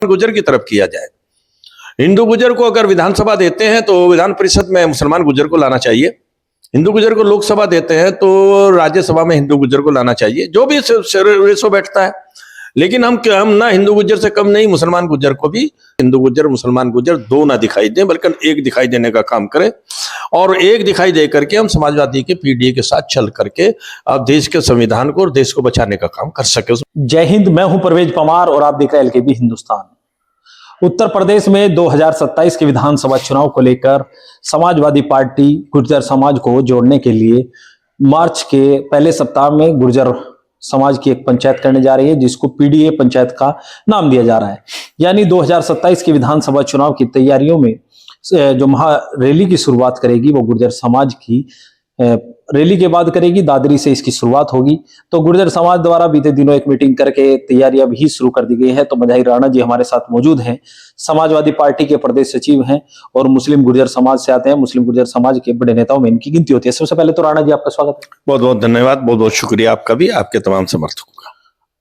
गुर्जर की तरफ किया जाए। हिंदू गुर्जर को अगर विधानसभा देते हैं तो विधान परिषद में मुसलमान गुर्जर को लाना चाहिए। हिंदू गुर्जर को लोकसभा देते हैं तो राज्यसभा में हिंदू गुर्जर को लाना चाहिए, जो भी रेशो बैठता है। लेकिन हम ना हिंदू गुर्जर से कम नहीं, मुसलमान गुर्जर को भी हिंदू गुर्जर मुसलमान गुर्जर दो ना दिखाई दें, बल्कि एक दिखाई देने का काम करें। और एक दिखाई दे करके हम समाजवादी के पीडीए के साथ चल करके अब देश के संविधान को और देश को बचाने का काम कर सके। जय हिंद, मैं हूं परवेज पमार और आप देख रहे हैं एलकेबी हिंदुस्तान। उत्तर प्रदेश में 2027 के विधानसभा चुनाव को लेकर समाजवादी पार्टी गुर्जर समाज को जोड़ने के लिए मार्च के पहले सप्ताह में गुर्जर समाज की एक पंचायत करने जा रही है, जिसको पीडीए पंचायत का नाम दिया जा रहा है। यानी 2027 के विधानसभा चुनाव की तैयारियों में जो महा रैली की शुरुआत करेगी वो गुर्जर समाज की रैली के बाद करेगी। दादरी से इसकी शुरुआत होगी। तो गुर्जर समाज द्वारा बीते दिनों एक मीटिंग करके तैयारियां भी शुरू कर दी गई है। तो मजाहिर राणा जी हमारे साथ मौजूद हैं, समाजवादी पार्टी के प्रदेश सचिव हैं और मुस्लिम गुर्जर समाज से आते हैं। मुस्लिम गुर्जर समाज के बड़े नेताओं में इनकी गिनती होती है। सबसे पहले तो राणा जी आपका स्वागत है। बहुत बहुत धन्यवाद, बहुत बहुत शुक्रिया आपका भी, आपके तमाम समर्थकों का।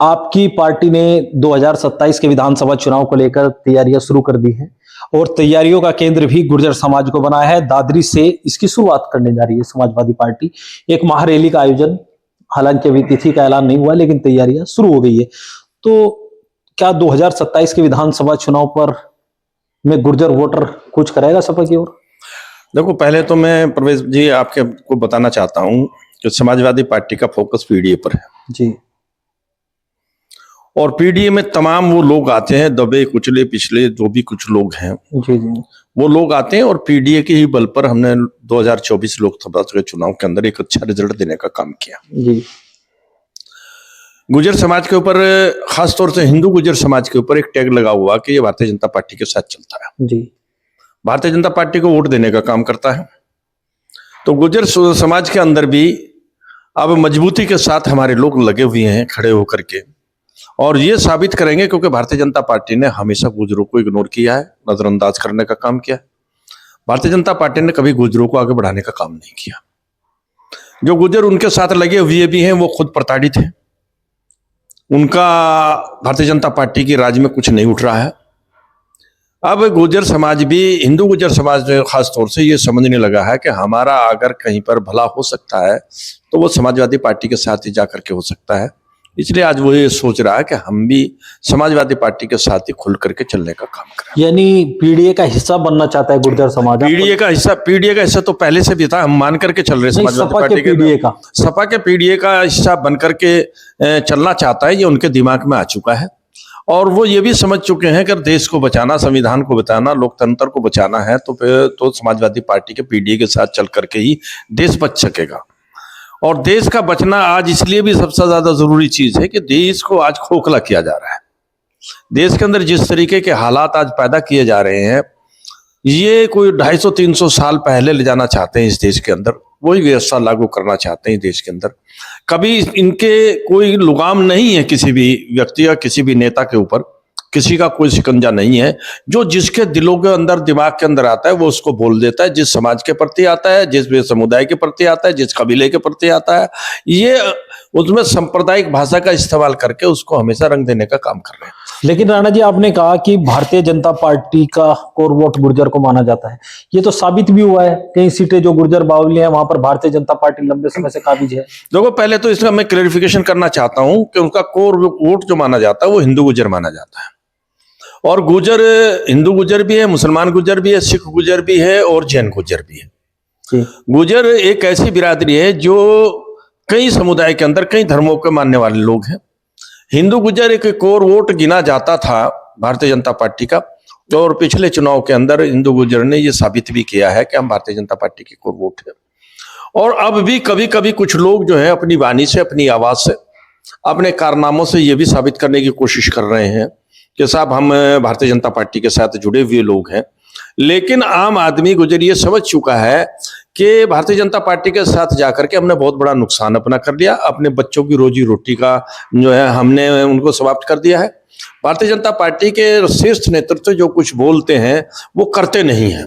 आपकी पार्टी ने 2027 के विधानसभा चुनाव को लेकर तैयारियां शुरू कर दी हैं और तैयारियों का केंद्र भी गुर्जर समाज को बनाया है। दादरी से इसकी शुरुआत करने जा रही है समाजवादी पार्टी। एक महारैली का आयोजन, हालांकि अभी तिथि का ऐलान नहीं हुआ, लेकिन तैयारियां शुरू हो गई है। तो क्या 2027 के विधानसभा चुनाव पर में गुर्जर वोटर कुछ करेगा सपा की ओर? देखो, पहले तो मैं परवेज जी आपके को बताना चाहता हूं कि समाजवादी पार्टी का फोकस पीडीए पर है जी। और पीडीए में तमाम वो लोग आते हैं, दबे कुचले पिछले जो भी कुछ लोग हैं जी जी, वो लोग आते हैं और पीडीए के ही बल पर हमने 2024 लोकसभा के चुनाव के अंदर एक अच्छा रिजल्ट देने का काम किया जी। गुर्जर समाज के ऊपर, खासतौर से हिंदू गुर्जर समाज के ऊपर एक टैग लगा हुआ कि ये भारतीय जनता पार्टी के साथ चलता है जी। भारतीय जनता पार्टी को वोट देने का काम करता है। तो गुर्जर समाज के अंदर भी अब मजबूती के साथ हमारे लोग लगे हुए हैं खड़े होकर के, और ये साबित करेंगे, क्योंकि भारतीय जनता पार्टी ने हमेशा गुर्जरों को इग्नोर किया है, नजरअंदाज करने का काम किया। भारतीय जनता पार्टी ने कभी गुर्जरों को आगे बढ़ाने का काम नहीं किया। जो गुर्जर उनके साथ लगे हुए भी हैं वो खुद प्रताड़ित हैं। उनका भारतीय जनता पार्टी की राज में कुछ नहीं उठ रहा है। अब गुर्जर समाज भी, हिंदू गुर्जर समाज में खास तौर से ये समझने लगा है कि हमारा अगर कहीं पर भला हो सकता है तो वो समाजवादी पार्टी के साथ ही जाकर के हो सकता है। इसलिए आज वो ये सोच रहा है कि हम भी समाजवादी पार्टी के साथ ही खुल करके चलने का काम करें। यानी पीडीए का हिस्सा बनना चाहता है गुर्जर समाज। पीडीए का हिस्सा तो पहले से भी था, हम मान करके चल रहे समाजवादी पार्टी के पीडीए का, सपा के पीडीए का हिस्सा बन करके चलना चाहता है। ये उनके दिमाग में आ चुका है और वो ये भी समझ चुके हैं कि देश को बचाना, संविधान को बचाना, लोकतंत्र को बचाना है तो फिर तो समाजवादी पार्टी के पीडीए के साथ चल करके ही देश बच सकेगा। और देश का बचना आज इसलिए भी सबसे ज्यादा जरूरी चीज है कि देश को आज खोखला किया जा रहा है। देश के अंदर जिस तरीके के हालात आज पैदा किए जा रहे हैं, ये कोई 250-300 साल पहले ले जाना चाहते हैं इस देश के अंदर, वही व्यवस्था लागू करना चाहते हैं देश के अंदर। कभी इनके कोई लगाम नहीं है किसी भी व्यक्ति या किसी भी नेता के ऊपर, किसी का कोई शिकंजा नहीं है। जो जिसके दिलों के अंदर, दिमाग के अंदर आता है वो उसको बोल देता है। जिस समाज के प्रति आता है, जिस समुदाय के प्रति आता है, जिस कबीले के प्रति आता है, ये उसमें सांप्रदायिक भाषा का इस्तेमाल करके उसको हमेशा रंग देने का काम कर रहे हैं। लेकिन राणा जी, आपने कहा कि भारतीय जनता पार्टी का कोर वोट गुर्जर को माना जाता है। ये तो साबित भी हुआ है, कई सीटें जो गुर्जर बाहुल्य हैं वहां पर भारतीय जनता पार्टी लंबे समय से काबिज है। देखो, पहले तो इसका मैं क्लैरिफिकेशन करना चाहता हूं कि उनका कोर वोट जो माना जाता है वो हिंदू गुर्जर माना जाता है। और गुर्जर, हिंदू गुर्जर भी है, मुसलमान गुर्जर भी है, सिख गुर्जर भी है और जैन गुर्जर भी है। गुर्जर एक ऐसी बिरादरी है जो कई समुदाय के अंदर कई धर्मों के मानने वाले लोग हैं। हिंदू गुर्जर एक कोर वोट गिना जाता था भारतीय जनता पार्टी का, और पिछले चुनाव के अंदर हिंदू गुर्जर ने यह साबित भी किया है कि हम भारतीय जनता पार्टी की कोर वोट है। और अब भी कभी कभी कुछ लोग जो है अपनी वाणी से, अपनी आवाज से, अपने कारनामों से ये भी साबित करने की कोशिश कर रहे हैं कि साहब हम भारतीय जनता पार्टी के साथ जुड़े हुए लोग हैं। लेकिन आम आदमी गुर्जर ये समझ चुका है कि भारतीय जनता पार्टी के साथ जाकर के हमने बहुत बड़ा नुकसान अपना कर लिया। अपने बच्चों की रोजी रोटी का जो है हमने उनको समाप्त कर दिया है। भारतीय जनता पार्टी के शीर्ष नेतृत्व जो कुछ बोलते हैं वो करते नहीं हैं।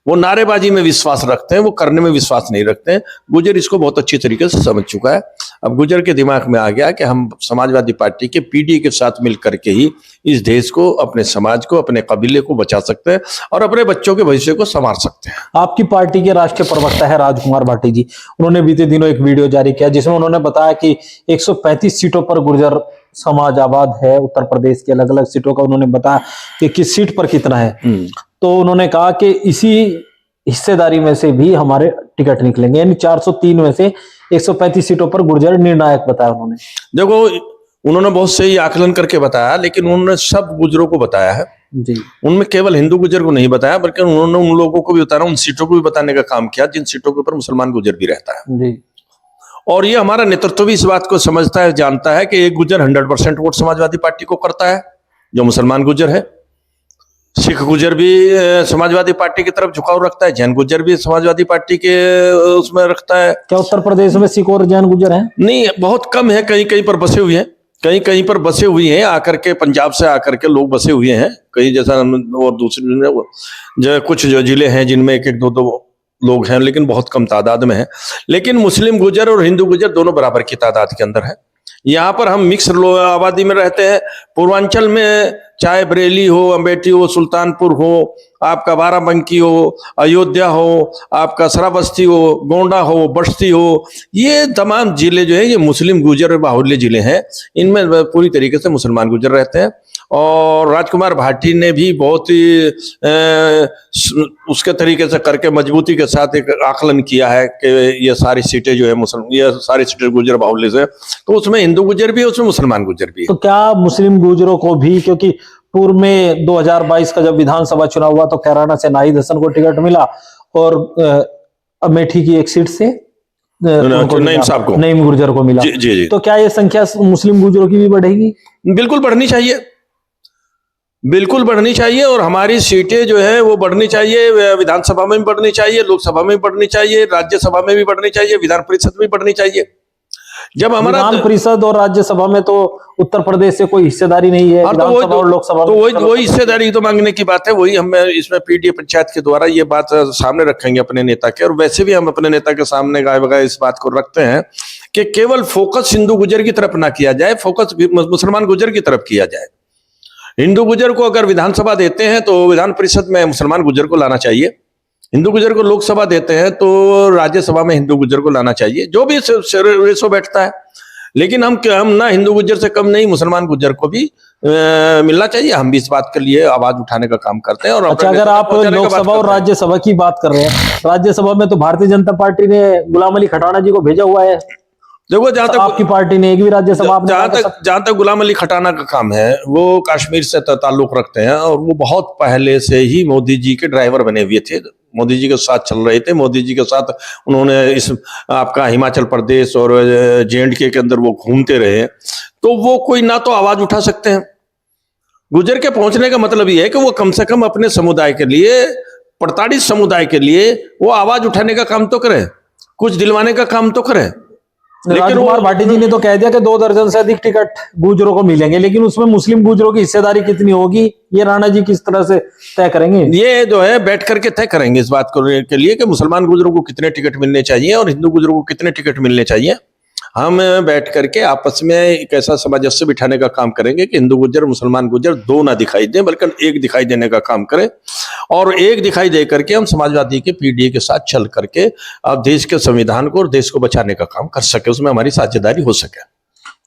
वो नारेबाजी में विश्वास रखते हैं, वो करने में विश्वास नहीं रखते हैं। गुजर इसको बहुत अच्छी तरीके से समझ चुका है। अब गुजर के दिमाग में आ गया कि हम समाजवादी पार्टी के पीडीए के साथ मिलकर के ही इस देश को, अपने समाज को, अपने कबीले को बचा सकते हैं और अपने बच्चों के भविष्य को संवार सकते हैं। आपकी पार्टी के राष्ट्रीय प्रवक्ता है राजकुमार भाटी जी, उन्होंने बीते दिनों एक वीडियो जारी किया जिसमें उन्होंने बताया कि 135 सीटों पर गुर्जर समाज आबाद है। उत्तर प्रदेश की अलग अलग सीटों का उन्होंने बताया कि किस सीट पर कितना है। तो उन्होंने कहा कि इसी हिस्सेदारी में से भी हमारे टिकट निकलेंगे, यानी 403 में से 135 सीटों पर गुर्जर निर्णायक बताया उन्होंने। देखो, उन्होंने बहुत सही आकलन करके बताया, लेकिन उन्होंने सब गुजरों को बताया है जी। उनमें केवल हिंदू गुजर को नहीं बताया, बल्कि उन्होंने उन लोगों को भी बताया, उन सीटों को भी बताने का काम किया जिन सीटों के ऊपर मुसलमान गुजर भी रहता है जी। और ये हमारा नेतृत्व भी इस बात को समझता है, जानता है कि एक गुजर 100% वोट समाजवादी पार्टी को करता है, जो मुसलमान गुजर है। सिख गुजर भी समाजवादी पार्टी की तरफ झुकाव रखता है, जैन गुजर भी समाजवादी पार्टी के उसमें रखता है। क्या उत्तर प्रदेश में सिख और जैन गुजर हैं? नहीं, बहुत कम है, कहीं कहीं पर बसे हुए हैं, कहीं कहीं पर बसे हुए हैं, आकर के पंजाब से आकर के लोग बसे हुए हैं कहीं, जैसा और दूसरे जो कुछ जो जिले हैं जिनमें एक एक दो दो लोग हैं, लेकिन बहुत कम तादाद में है। लेकिन मुस्लिम गुजर और हिंदू गुजर दोनों बराबर की तादाद के अंदर है। यहाँ पर हम मिक्स आबादी में रहते हैं। पूर्वांचल में चाहे बरेली हो, अमेठी हो, सुल्तानपुर हो, आपका बाराबंकी हो, अयोध्या हो, आपका श्रावस्ती हो, गोंडा हो, बस्ती हो, ये तमाम जिले जो है ये मुस्लिम गुजर बाहुल्य जिले हैं। इनमें पूरी तरीके से मुसलमान गुजर रहते हैं। और राजकुमार भाटी ने भी बहुत ही उसके तरीके से करके मजबूती के साथ एक आकलन किया है कि ये सारी सीटें जो है ये सारी सीटें गुजर बाहुल्य से, तो उसमें हिंदू गुजर भी है, उसमें मुसलमान गुजर भी है। तो क्या मुस्लिम गुजरों को भी, क्योंकि पूर्व में 2022 का जब विधानसभा चुनाव हुआ तो कैराना से नाहिद हसन को टिकट मिला और अमेठी की एक सीट से नईम गुर्जर को मिला। जी। तो क्या ये संख्या मुस्लिम गुजरों की भी बढ़ेगी? बिल्कुल बढ़नी चाहिए, बिल्कुल बढ़नी चाहिए। और हमारी सीटें जो है वो बढ़नी चाहिए, विधानसभा में भी बढ़नी चाहिए, लोकसभा में भी बढ़नी चाहिए, राज्यसभा में भी बढ़नी चाहिए, विधान परिषद में भी बढ़नी चाहिए। जब हमारा विधान परिषद और राज्यसभा में तो उत्तर प्रदेश से कोई हिस्सेदारी नहीं है, विधानसभा और लोकसभा तो वही हिस्सेदारी तो मांगने की बात है। वही हम इसमें पीडीए पंचायत के द्वारा ये बात सामने रखेंगे अपने नेता के, और वैसे भी हम अपने नेता के सामने गाय बगाए इस बात को रखते हैं कि केवल फोकस हिंदू गुजर की तरफ ना किया जाए, फोकस मुसलमान गुजर की तरफ किया जाए। हिंदू गुजर को अगर विधानसभा देते हैं तो विधान परिषद में मुसलमान गुजर को लाना चाहिए, हिंदू गुजर को लोकसभा देते हैं तो राज्यसभा में हिंदू गुजर को लाना चाहिए, जो भी रेशो बैठता है। लेकिन हम ना हिंदू गुजर से कम नहीं, मुसलमान गुजर को भी मिलना चाहिए। हम भी इस बात के लिए आवाज उठाने का काम करते हैं। और अच्छा, अगर आप लोकसभा और राज्यसभा की बात कर रहे हैं, राज्यसभा में तो भारतीय जनता पार्टी ने गुलाम अली खटाना जी को भेजा हुआ है। देखो, जहां तक आपकी पार्टी ने एक भी राज्यसभा, जहां तक गुलाम अली खटाना का काम है, वो कश्मीर से ताल्लुक रखते हैं और वो बहुत पहले से ही मोदी जी के ड्राइवर बने हुए थे, मोदी जी के साथ चल रहे थे। मोदी जी के साथ उन्होंने इस आपका हिमाचल प्रदेश और JNK के अंदर वो घूमते रहे, तो वो कोई ना तो आवाज उठा सकते हैं। गुजर के पहुंचने का मतलब ये है कि वो कम से कम अपने समुदाय के लिए, प्रताड़ित समुदाय के लिए वो आवाज उठाने का काम तो करें, कुछ दिलवाने का काम तो करें। राजकुमार भाटी जी ने तो कह दिया कि 2 दर्जन से अधिक टिकट गुजरों को मिलेंगे, लेकिन उसमें मुस्लिम गुजरों की हिस्सेदारी कितनी होगी ये राणा जी किस तरह से तय करेंगे? ये जो है बैठ करके तय करेंगे इस बात के लिए कि मुसलमान गुजरों को कितने टिकट मिलने चाहिए और हिंदू गुजरों को कितने टिकट मिलने चाहिए। हम बैठ करके आपस में एक ऐसा सामंजस्य बिठाने का काम करेंगे कि हिंदू गुजर मुसलमान गुजर दो ना दिखाई दें, बल्कि एक दिखाई देने का काम करें। और एक दिखाई दे करके हम समाजवादी के पीडीए के साथ चल करके अब देश के संविधान को और देश को बचाने का काम कर सके, उसमें हमारी साझेदारी हो सके।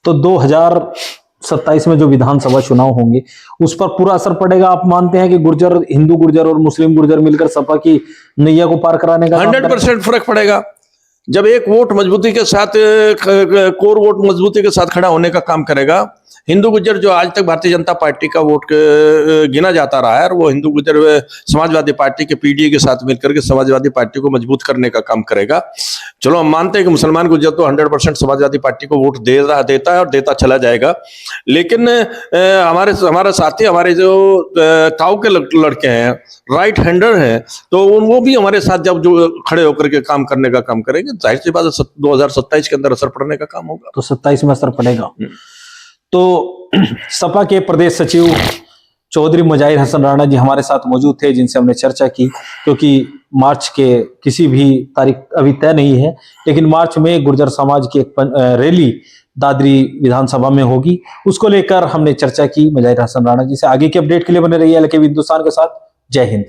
तो 2027 में जो विधानसभा चुनाव होंगे उस पर पूरा असर पड़ेगा? आप मानते हैं कि गुर्जर, हिंदू गुर्जर और मुस्लिम गुर्जर मिलकर सपा की नैया को पार कराने का 100% फर्क पड़ेगा। जब एक वोट मजबूती के साथ, कोर वोट मजबूती के साथ खड़ा होने का काम करेगा, हिंदू गुजर जो आज तक भारतीय जनता पार्टी का वोट गिना जाता रहा है, और वो हिंदू गुजर समाजवादी पार्टी के पीडीए के साथ मिलकर के समाजवादी पार्टी को मजबूत करने का काम करेगा। चलो, हम मानते हैं कि मुसलमान गुजर तो 100% समाजवादी पार्टी को वोट देता है और देता चला जाएगा। लेकिन हमारे साथी, हमारे जो ताऊ के लड़के हैं, राइट हैंडर हैं, तो वो भी हमारे साथ जब जो खड़े होकर के काम करने का काम करेंगे, जाहिर सी बात है 2027 के अंदर असर पड़ने का काम होगा। तो 27 में असर पड़ेगा। तो सपा के प्रदेश सचिव चौधरी मुजाहिर हसन राणा जी हमारे साथ मौजूद थे, जिनसे हमने चर्चा की, क्योंकि मार्च के किसी भी तारीख अभी तय नहीं है, लेकिन मार्च में गुर्जर समाज की एक रैली दादरी विधानसभा में होगी। उसको लेकर हमने चर्चा की मुजाहिर हसन राणा जी से। आगे के अपडेट के लिए बने रहिए LKB हिंदुस्तान के साथ। जय हिंद।